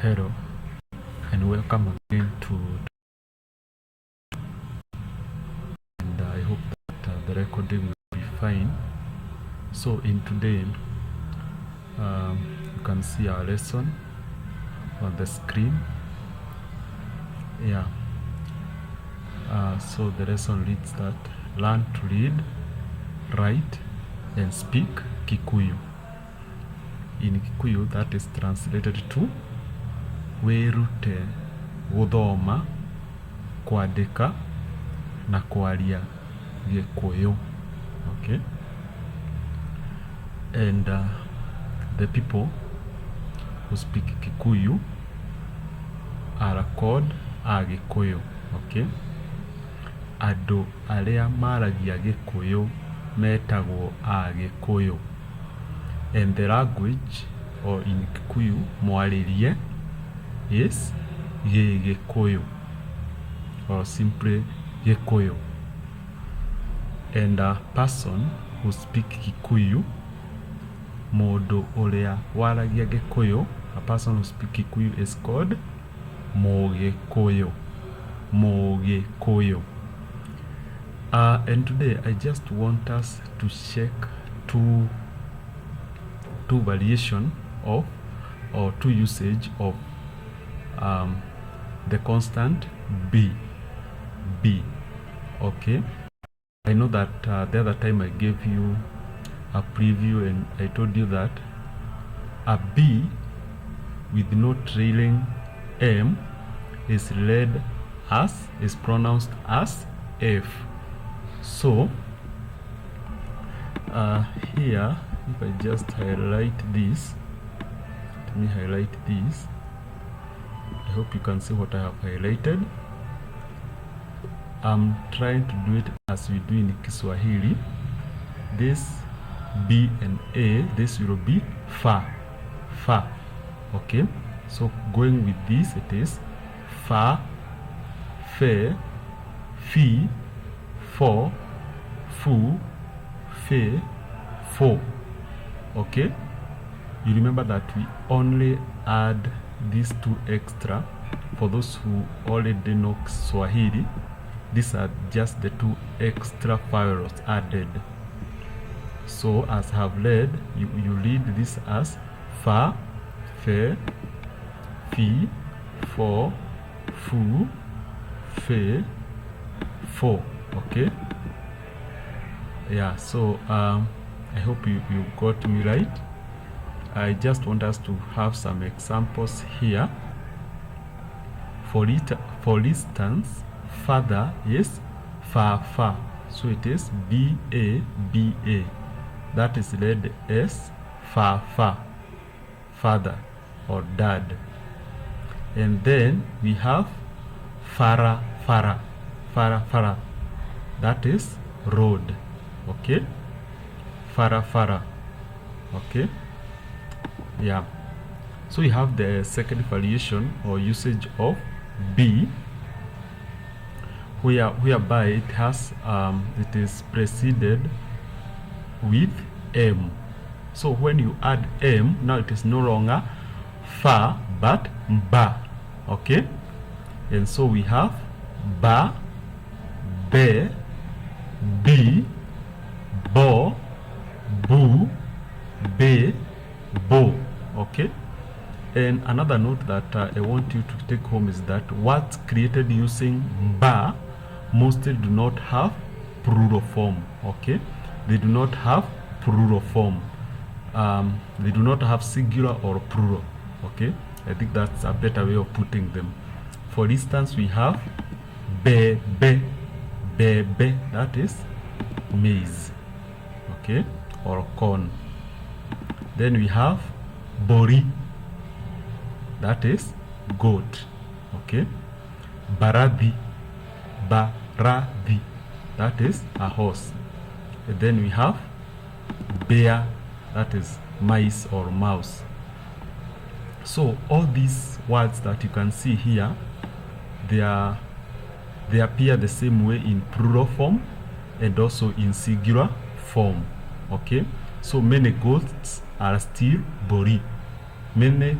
Hello and welcome again to and I hope that the recording will be fine. So in today you can see our lesson on the screen. So the lesson reads that learn to read, write and speak Kikuyu. In Kikuyu that is translated to Wĩrute, Gũthoma, Kwandĩka na Kũaria Gĩkũyũ. Okay? And the people who speak Kikuyu are called Agĩkũyũ. Okay? Andũ arĩa maragia Gĩkũyũ metagwo Agĩkũyũ. And the language, or in Kikuyu, Mwarĩrie, is Gĩgĩkũyũ, or simply Gĩkũyũ. And a person who speak Kikuyu, Mũndũ ũrĩa waragia Gĩkũyũ, a person who speak Kikuyu is called Mugĩkũyũ. Mugĩkũyũ. And today I just want us to check two variation of, or two usage of the constant B. Okay? I know that the other time I gave you a preview and I told you that a B with no trailing M is pronounced as F. So here, if I just highlight this, let me highlight this. I hope you can see what I have highlighted. I'm trying to do it as we do in Kiswahili. This B and A, this will be fa. Okay? So going with this, it is fa, fe, fi, fo, fu, fe, fo. Okay? You remember that we only add these two extra for those who already know Swahili. These are just the two extra vowels added. So as I have read, you read this as fa, fe, fi, fo, fu, fe, fo. Okay? Yeah, so I hope you got me right. I just want us to have some examples here. For instance, father is fa. So it is B-A. That is read as fa. Father or dad. And then we have fara. That is road. Okay? Fara. Okay? Yeah. So we have the second variation or usage of B, whereby it is preceded with M. So when you add M, now it is no longer fa but ba. Okay? And so we have ba, be, bi, bo, bu, be, bo. Okay? And another note that I want you to take home is that words created using ba mostly do not have plural form. Okay? They do not have plural form. They do not have singular or plural. Okay? I think that's a better way of putting them. For instance, we have Mbembe. That is maize. Okay? Or corn. Then we have Mbũri. That is goat. Okay? Barabara. That is a horse. And then we have Mbĩa. That is mice or mouse. So all these words that you can see here, they appear the same way in plural form and also in singular form. Okay? So many goats are still Mbũri. Many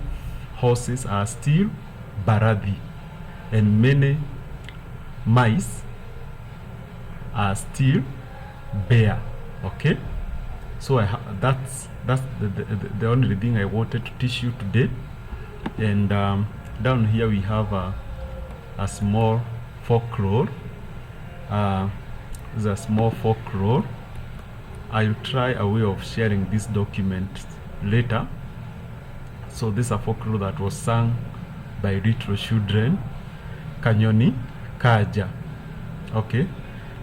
horses are still Mbarathi, and many mice are still Mbĩa. Okay, so that's the only thing I wanted to teach you today. And down here we have a small folklore. There's a small folklore. I'll try a way of sharing this document later. So this is a folklore that was sung by little children. Kanyoni, kanja. Okay.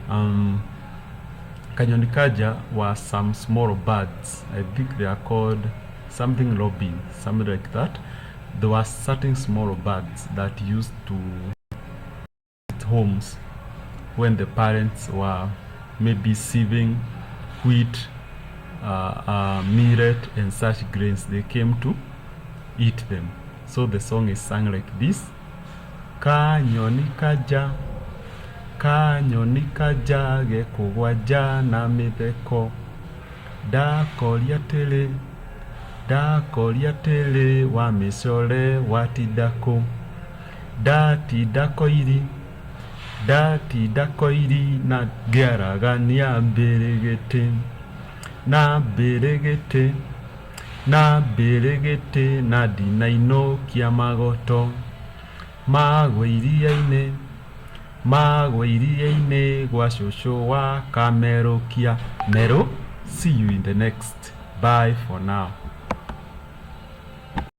Kanyoni, kanja were some small birds. I think they are called something robin, something like that. There were certain small birds that used to visit homes when the parents were maybe sieving wheat, millet and such grains. They came to eat them. So the song is sung like this. Kanyoni kanja, Kanyoni kanja, Gekũgwa na mĩtheko. Ndakoria atĩrĩ, Ndakoria atĩrĩ, Wamĩchore watinda kũ. Ndatinda Koiri, Ndatinda Koiri na Ngĩaragania mbĩrĩgĩtĩ. Na mbĩrĩgĩtĩ, na mbĩrĩgĩtĩ na ndinainũkia magoto. Magwe iria-inĩ, magwe iria-inĩ gwa cũcũ wa kamerũkia. Meru, see you in the next. Bye for now.